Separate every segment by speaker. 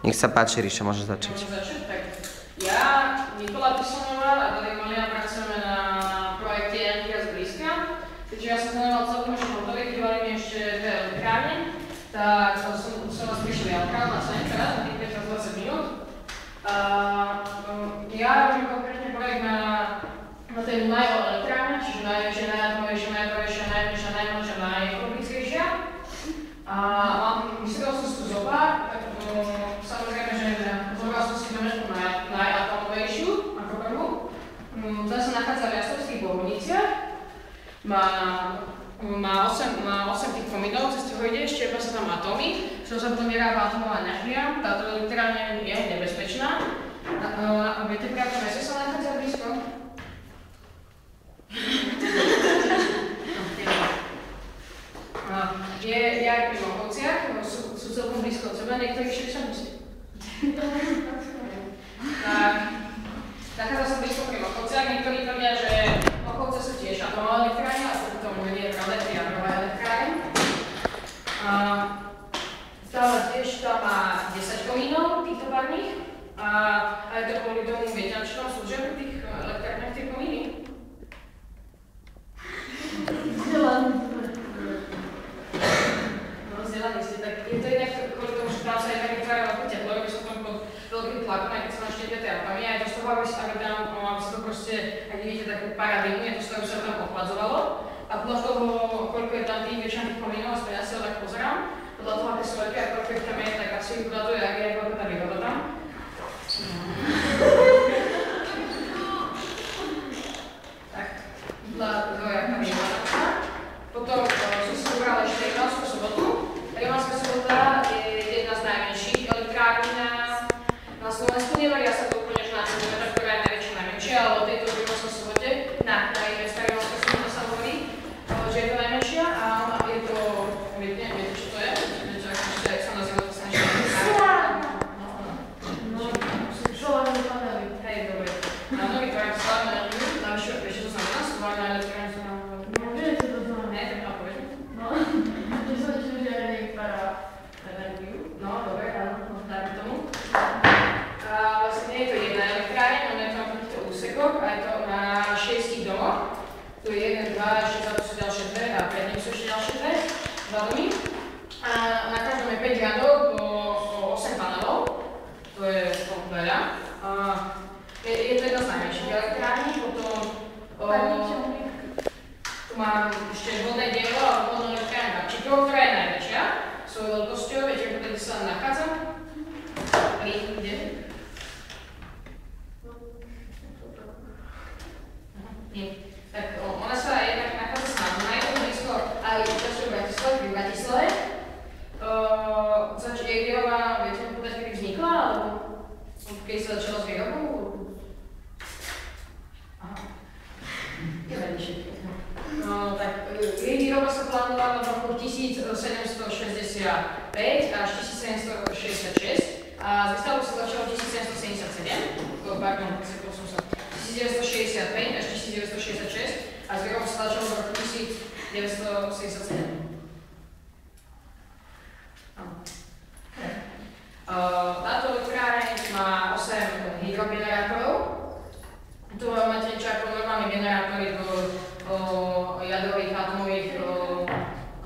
Speaker 1: Nech sa páči, Ríša, môžeš začať.
Speaker 2: Tak ja, Nikola Tysonová a Daria Malina pracujeme na projekte Energia zblízka. Keďže ja som venoval celkom športový, chýbali mi ešte dve elektrárne, tak som vás prišiel Jalka na sen teraz, na tých 15-20 minút. Ja robím konkrétne projekt na tej Dunajovej elektrárne, čiže najväčšia, najatmovejšia, najmenšia, najkomplickejšia. A mám myslel som si tu zopár, samozrejme, že zobral som si najatomovejšiu ako prvú. Ten sa nachádza v Jaslovských Bohuniciach. Má 8 tých komínov, cez toho ide, štiepa sa tam atómy, čo sa potom vyrába atomová energia. Táto elektrárne je nebezpečná. Viete, v akom meste sa nachádza blízko? Je aj pri Mokovciach, sú celkom blízko od seba, niektorí však sa musí. Tak, nachádza sa blízko pri Mokovciach, niektorí tvrdia, že Mokovce sú tiež atomová elektrárne, a to nie je pravda, je jadrová elektrárne. Stále tiež tam má 10 komínov týchto parných a aj to kvôli tomu viete, čo tam slúžia pri tých elektrárniach tie komíny? Vzdelaní ste, tak je to inak kvôli tomu, že tam sa jednak vytvára veľké teplo, aby sa tam pod veľkým tlakom, aj keď sa naštietia tie atómy, aj to z toho, aby sa to proste, ak vidíte takú paradigmu, je to z toho, aby sa to tam ochladzovalo. A podľa toho, koľko je tam tých väčšina tých komínov, aspoň ja si ho tak pozerám, podľa toho, aké sú veľké a koľko ich tam je, tak asi podľa toho, jak je, koľko tá výhoda tam. Tak, podľa toho, jaká výhoda tam. Potom som si vybral ešte Rimavskú Sobotu. Rimavská Sobota je jedna z najmenších elektrární na Slovensku. Neveria sa to úplne, že na kilometr, ktorá je najmenšia, ale o tejto Rimavskej Sobote, na mesta Rimavská Sobota sa hovorí, že je to najmenšia a ona je to, viete čo to je? Viete, jak sa nazýva to sa ešte solárne panely. Hej, dobre. Áno, vytváram solárnu energiu, navyše, vieš, čo to znamená? Solárna elektrárne sa nám hovorí. No, dobre, áno, dáme tomu. A vlastne nie je to jedna elektráreň, ono je to na týchto úsekoch a je to na 6 domoch. Tu je 1, 2, ešte za to sú ďalšie dve a pred ním sú ešte ďalšie dve domy. A na každom je 5 radov po 8 panelov, to je veľa. Je to jedna z najmenších elektrární, potom tu mám ešte vodné dielo a vodnú elektrárnu Marčíkov, ktorá je najväčšia svojou veľkosťou. Viete, ako tady sa nachádza? Kde? Nie. Tak ona sa jednak nachádza sa na Dunaji, blízko aj v Bratislave. Je výroba, viete mi povedať, kedy vznikla, alebo keď sa začala s výrobou? Aha. No, tak jej výroba sa plánovala v roku 1765 až 1766 a s výstavbou sa začalo v 1777, pardon, sekol som sa, 1965 až 1966 a s výrobou sa začalo v roku 1977. Táto elektráreň má 8 hydrogenerátorov. Tu máte niečo ako normálne generátory do jadrových atomových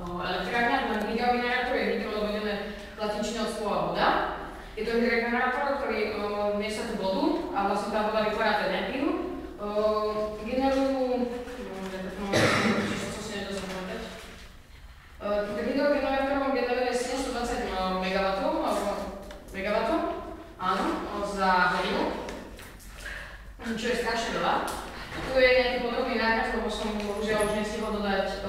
Speaker 2: elektrárniach. Len hydrogenerátor je hydro dovedené latinčine od slova voda. Je to hydrogenerátor, ktorý miesa tú vodu a vlastne tá voda vytvára tú energiu. Generujú, čo si nedá zapamätať. Hydrogenerátorom generuje 720 MW, áno, za hodinu. Čo je strašne veľa. Tu je nejaký podrobný nákaz, lebo som bohužiaľ už nestihol dodať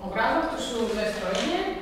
Speaker 2: obrázok. Tu sú dve strojne.